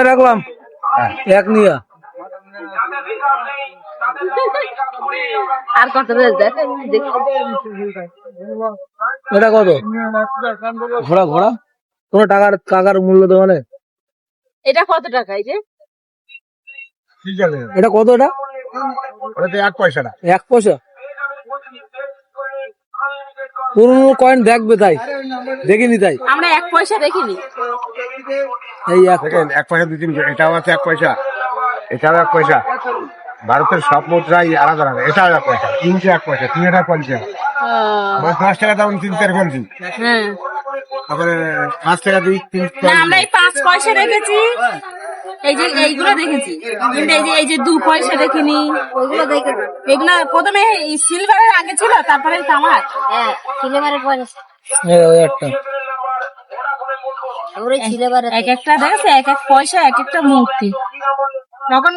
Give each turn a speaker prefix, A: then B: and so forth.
A: রাখলাম এক নিয়া
B: আর কত
A: এটা কত ঘোড়া ঘোড়া কোনো টাকার মূল্য দেওয়া নেই।
B: এটা কত টাকা? এই যে
A: এটা কত? এটা
C: 1 পয়সা না।
A: 1 পয়সা। পুরনো কয়েন দেখবে তাই দেখিনি, তাই
B: আমরা 1 পয়সা দেখিনি।
A: এই
C: দেখেন 1 পয়সা 2-3, এটাও আছে 1 পয়সা, এটাও 1 পয়সা। ভারতের সব মুদ্রাই আলাদা আলাদা। এটাও 1 পয়সা, 1 পয়সা, 3 পয়সা। 10 টাকা দাম 3-4 বলছি।
B: হ্যাঁ,
C: তারপরে 5 টাকা দিই 3।
B: না আমরা এই 5 পয়সা দেখেছি, এই যে এইগুলো দেখেছি, কিন্তু এই যে 2 পয়সা দেখিনি। ওইগুলো দেখে এগুলো প্রথমে সিলভারের আগে ছিল, তারপরে তামার। হ্যাঁ, সিলভারের পরে
A: একটা
B: এক একটা দেখেছে, এক এক পয়সা এক একটা মূর্তি তখন।